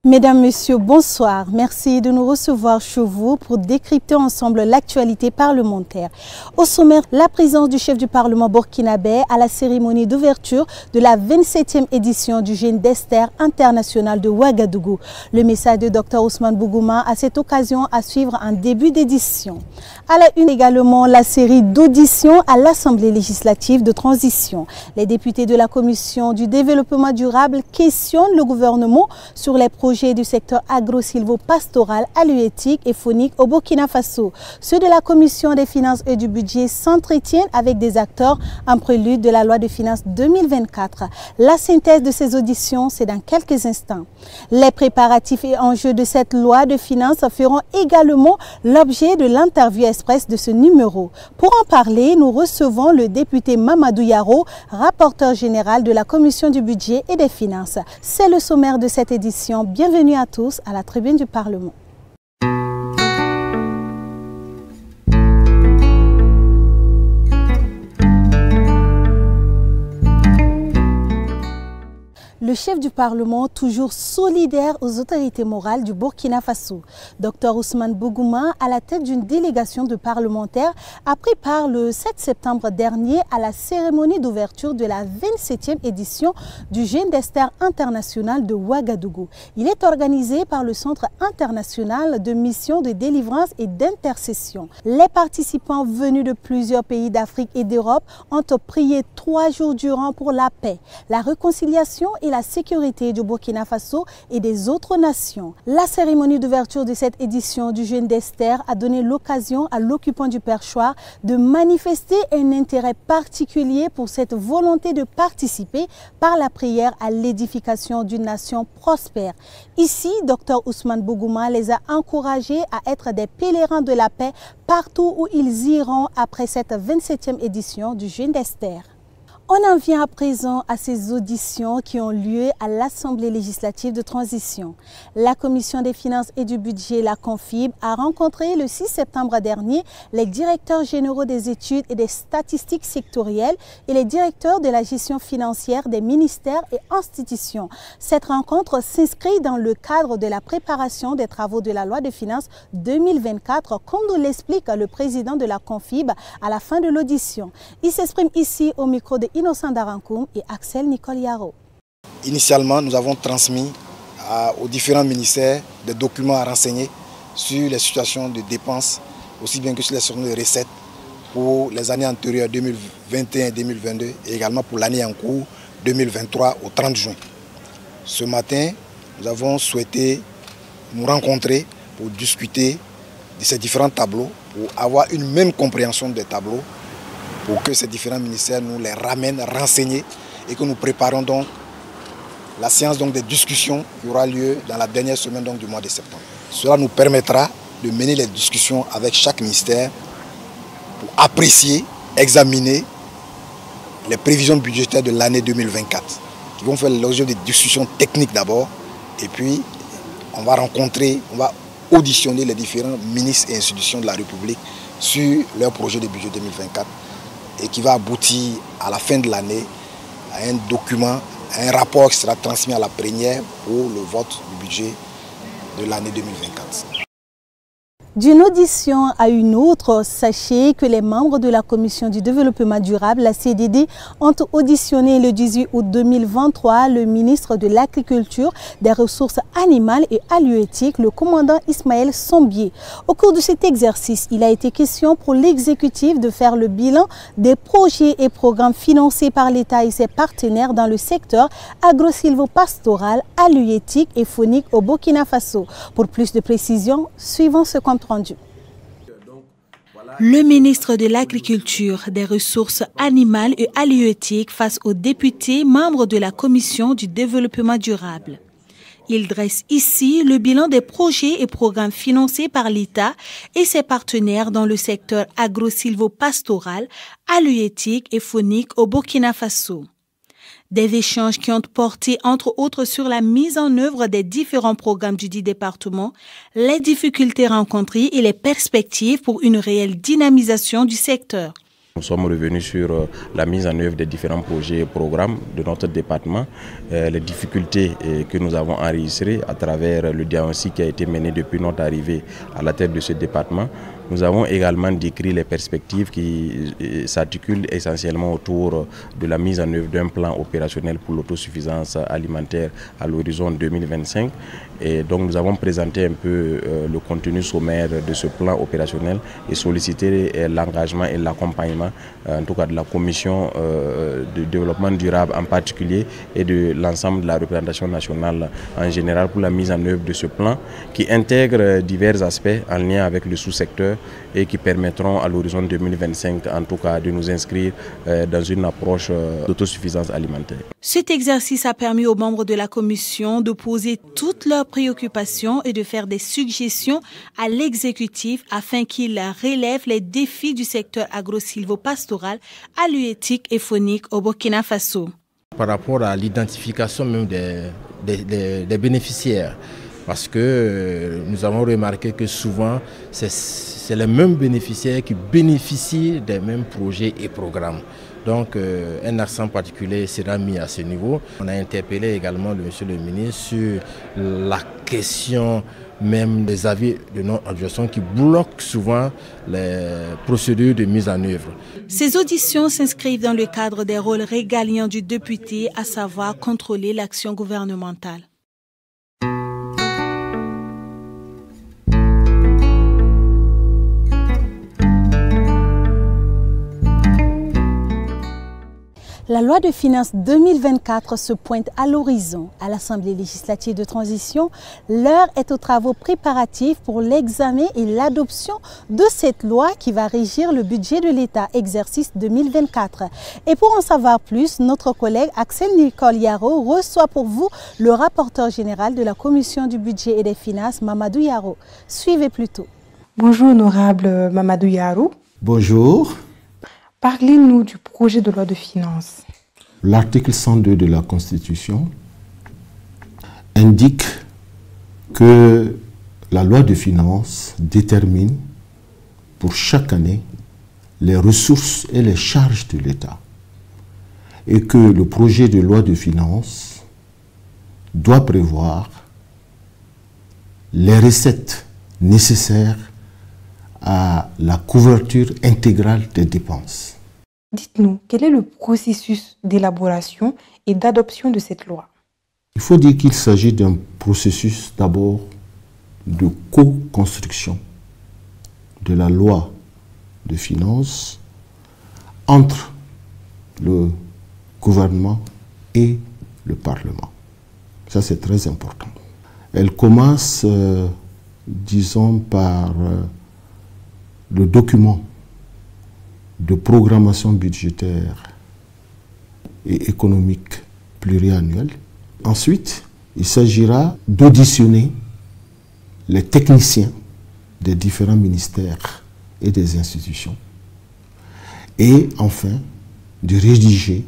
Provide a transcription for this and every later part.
Mesdames, Messieurs, bonsoir. Merci de nous recevoir chez vous pour décrypter ensemble l'actualité parlementaire. Au sommaire, la présence du chef du Parlement burkinabé à la cérémonie d'ouverture de la 27e édition du Jeune d'Esther international de Ouagadougou. Le message de Dr Ousmane Bougouma à cette occasion à suivre en début d'édition. À la une également, la série d'auditions à l'Assemblée législative de transition. Les députés de la Commission du développement durable questionnent le gouvernement sur les projets du secteur agro-silvo-pastoral, halieutique et faunique au Burkina Faso. Ceux de la Commission des finances et du budget s'entretiennent avec des acteurs en prélude de la loi de finances 2024. La synthèse de ces auditions, c'est dans quelques instants. Les préparatifs et enjeux de cette loi de finances feront également l'objet de l'interview express de ce numéro. Pour en parler, nous recevons le député Mamadou Yaro, rapporteur général de la Commission du budget et des finances. C'est le sommaire de cette édition. Bienvenue à tous à la tribune du Parlement. Le chef du Parlement, toujours solidaire aux autorités morales du Burkina Faso, Dr Ousmane Bougouma, à la tête d'une délégation de parlementaires, a pris part le 7 septembre dernier à la cérémonie d'ouverture de la 27e édition du Jeune d'Esther international de Ouagadougou. Il est organisé par le Centre international de mission de délivrance et d'intercession. Les participants venus de plusieurs pays d'Afrique et d'Europe ont prié 3 jours durant pour la paix, la réconciliation et la sécurité du Burkina Faso et des autres nations. La cérémonie d'ouverture de cette édition du Jeune d'Esther a donné l'occasion à l'occupant du perchoir de manifester un intérêt particulier pour cette volonté de participer par la prière à l'édification d'une nation prospère. Ici, Dr Ousmane Bougouma les a encouragés à être des pèlerins de la paix partout où ils iront après cette 27e édition du Jeune d'Esther. On en vient à présent à ces auditions qui ont lieu à l'Assemblée législative de transition. La Commission des finances et du budget, la CONFIB, a rencontré le 6 septembre dernier les directeurs généraux des études et des statistiques sectorielles et les directeurs de la gestion financière des ministères et institutions. Cette rencontre s'inscrit dans le cadre de la préparation des travaux de la loi de finances 2024, comme nous l'explique le président de la CONFIB à la fin de l'audition. Il s'exprime ici au micro de Innocent Darankoum et Axel Nicole Yaro. Initialement, nous avons transmis aux différents ministères des documents à renseigner sur les situations de dépenses, aussi bien que sur les situations de recettes pour les années antérieures 2021-2022 et également pour l'année en cours 2023 au 30 juin. Ce matin, nous avons souhaité nous rencontrer pour discuter de ces différents tableaux, pour avoir une même compréhension des tableaux, pour que ces différents ministères nous les ramènent renseignés et que nous préparons donc la séance des discussions qui aura lieu dans la dernière semaine du mois de septembre. Cela nous permettra de mener les discussions avec chaque ministère pour apprécier, examiner les prévisions budgétaires de l'année 2024 qui vont faire l'objet de discussions techniques d'abord et puis on va auditionner les différents ministres et institutions de la République sur leur projet de budget 2024 et qui va aboutir à la fin de l'année à un document, à un rapport qui sera transmis à la plénière pour le vote du budget de l'année 2024. D'une audition à une autre, sachez que les membres de la Commission du développement durable, la CDD, ont auditionné le 18 août 2023 le ministre de l'Agriculture, des Ressources animales et halieutiques, le commandant Ismaël Sombier. Au cours de cet exercice, il a été question pour l'exécutif de faire le bilan des projets et programmes financés par l'État et ses partenaires dans le secteur agro-silvo-pastoral, halieutique et faunique au Burkina Faso. Pour plus de précisions, suivons ce compte rendu. Le ministre de l'Agriculture, des Ressources animales et halieutiques face aux députés membres de la Commission du développement durable. Il dresse ici le bilan des projets et programmes financés par l'État et ses partenaires dans le secteur agro-silvo-pastoral, halieutique et faunique au Burkina Faso. Des échanges qui ont porté entre autres sur la mise en œuvre des différents programmes du dit département, les difficultés rencontrées et les perspectives pour une réelle dynamisation du secteur. Nous sommes revenus sur la mise en œuvre des différents projets et programmes de notre département, les difficultés que nous avons enregistrées à travers le diagnostic qui a été mené depuis notre arrivée à la tête de ce département. Nous avons également décrit les perspectives qui s'articulent essentiellement autour de la mise en œuvre d'un plan opérationnel pour l'autosuffisance alimentaire à l'horizon 2025. Et donc nous avons présenté un peu le contenu sommaire de ce plan opérationnel et sollicité l'engagement et l'accompagnement, en tout cas de la commission de développement durable en particulier et de l'ensemble de la représentation nationale en général pour la mise en œuvre de ce plan qui intègre divers aspects en lien avec le sous-secteur et qui permettront à l'horizon 2025 en tout cas de nous inscrire dans une approche d'autosuffisance alimentaire. Cet exercice a permis aux membres de la commission de poser toutes leurs préoccupations et de faire des suggestions à l'exécutif afin qu'il relève les défis du secteur agro-silvopastoral, halieutique et faunique au Burkina Faso. Par rapport à l'identification même des bénéficiaires, parce que nous avons remarqué que souvent c'est les mêmes bénéficiaires qui bénéficient des mêmes projets et programmes. Donc un accent particulier sera mis à ce niveau. On a interpellé également monsieur le ministre sur la question même des avis de non-adjoint qui bloquent souvent les procédures de mise en œuvre. Ces auditions s'inscrivent dans le cadre des rôles régaliens du député, à savoir contrôler l'action gouvernementale. La loi de finances 2024 se pointe à l'horizon. À l'Assemblée législative de transition, l'heure est aux travaux préparatifs pour l'examen et l'adoption de cette loi qui va régir le budget de l'État, exercice 2024. Et pour en savoir plus, notre collègue Axel Nicole Yaro reçoit pour vous le rapporteur général de la Commission du budget et des finances, Mamadou Yaro. Suivez plutôt. Bonjour, honorable Mamadou Yaro. Bonjour. Parlez-nous du projet de loi de finances. L'article 102 de la Constitution indique que la loi de finances détermine pour chaque année les ressources et les charges de l'État et que le projet de loi de finances doit prévoir les recettes nécessaires à la couverture intégrale des dépenses. Dites-nous, quel est le processus d'élaboration et d'adoption de cette loi? Il faut dire qu'il s'agit d'un processus d'abord de co-construction de la loi de finances entre le gouvernement et le Parlement. Ça, c'est très important. Elle commence, disons, par le document de programmation budgétaire et économique pluriannuelle. Ensuite, il s'agira d'auditionner les techniciens des différents ministères et des institutions. Et enfin, de rédiger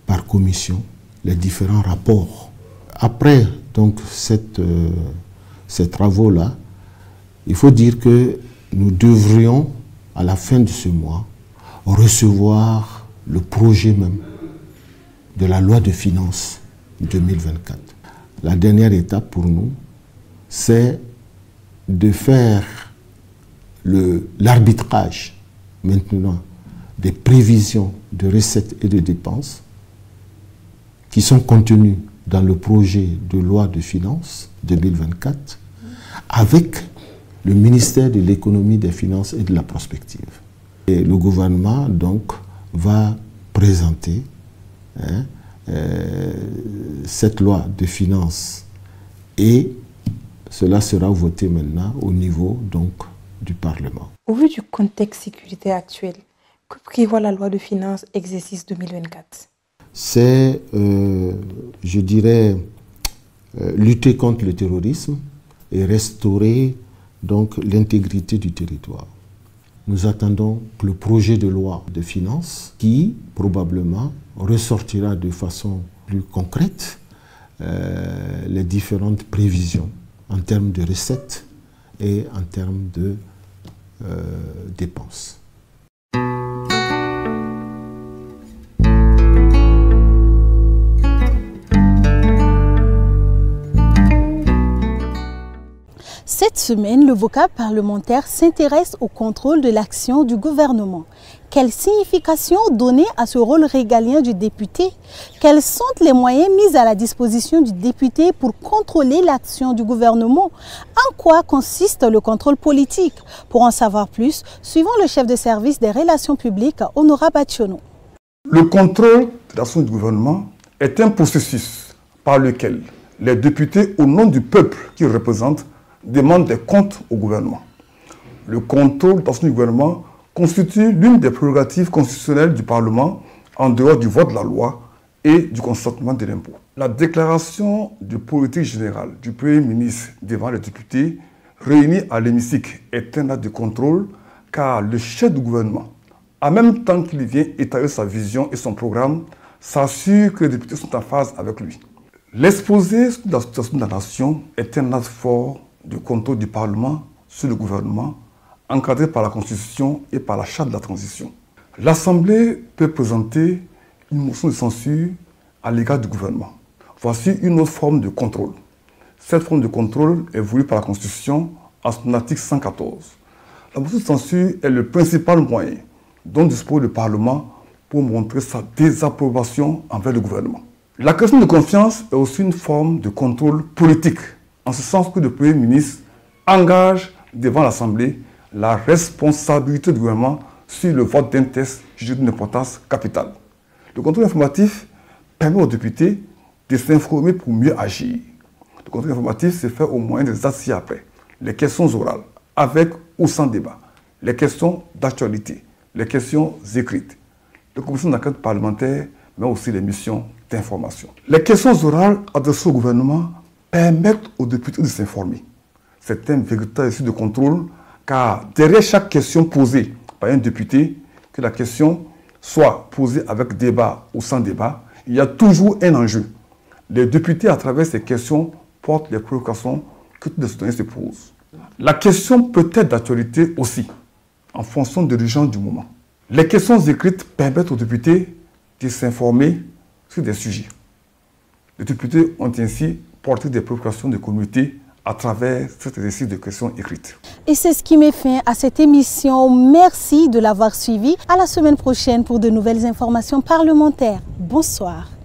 par commission les différents rapports. Après donc ces travaux-là, il faut dire que nous devrions, à la fin de ce mois, recevoir le projet même de la loi de finances 2024. La dernière étape pour nous, c'est de faire l'arbitrage maintenant des prévisions de recettes et de dépenses qui sont contenues dans le projet de loi de finances 2024 avec le ministère de l'économie, des finances et de la prospective. Et le gouvernement donc va présenter cette loi de finances et cela sera voté maintenant au niveau donc du Parlement. Au vu du contexte sécuritaire actuel, que prévoit la loi de finances exercice 2024? C'est, je dirais, lutter contre le terrorisme et restaurer donc l'intégrité du territoire. Nous attendons le projet de loi de finances qui probablement ressortira de façon plus concrète les différentes prévisions en termes de recettes et en termes de dépenses. Cette semaine, le vocable parlementaire s'intéresse au contrôle de l'action du gouvernement. Quelle signification donner à ce rôle régalien du député? Quels sont les moyens mis à la disposition du député pour contrôler l'action du gouvernement? En quoi consiste le contrôle politique? Pour en savoir plus, suivons le chef de service des relations publiques, Honora Bationo. Le contrôle de l'action du gouvernement est un processus par lequel les députés, au nom du peuple qu'ils représentent, demandent des comptes au gouvernement. Le contrôle de l'action du gouvernement constitue l'une des prérogatives constitutionnelles du Parlement en dehors du vote de la loi et du consentement de l'impôt. La déclaration de politique générale du Premier ministre devant les députés réunis à l'hémicycle est un acte de contrôle car le chef du gouvernement, en même temps qu'il vient étaler sa vision et son programme, s'assure que les députés sont en phase avec lui. L'exposé de la situation de la nation est un acte fort de contrôle du Parlement sur le gouvernement, encadré par la Constitution et par la Charte de la transition. L'Assemblée peut présenter une motion de censure à l'égard du gouvernement. Voici une autre forme de contrôle. Cette forme de contrôle est voulue par la Constitution en son article 114. La motion de censure est le principal moyen dont dispose le Parlement pour montrer sa désapprobation envers le gouvernement. La question de confiance est aussi une forme de contrôle politique, en ce sens que le Premier ministre engage devant l'Assemblée la responsabilité du gouvernement sur le vote d'un texte jugé d'une importance capitale. Le contrôle informatif permet aux députés de s'informer pour mieux agir. Le contrôle informatif se fait au moyen des actes ci-après. Les questions orales, avec ou sans débat, les questions d'actualité, les questions écrites, les commissions d'enquête parlementaire, mais aussi les missions d'information. Les questions orales adressées au gouvernement permettent aux députés de s'informer. C'est un véritable exercice de contrôle car derrière chaque question posée par un député, que la question soit posée avec débat ou sans débat, il y a toujours un enjeu. Les députés, à travers ces questions, portent les préoccupations que tous les citoyens se posent. La question peut être d'actualité aussi, en fonction de l'urgence du moment. Les questions écrites permettent aux députés de s'informer sur des sujets. Les députés ont ainsi porté des préoccupations de communauté à travers cet exercice de questions écrites. Et c'est ce qui met fin à cette émission. Merci de l'avoir suivi. À la semaine prochaine pour de nouvelles informations parlementaires. Bonsoir.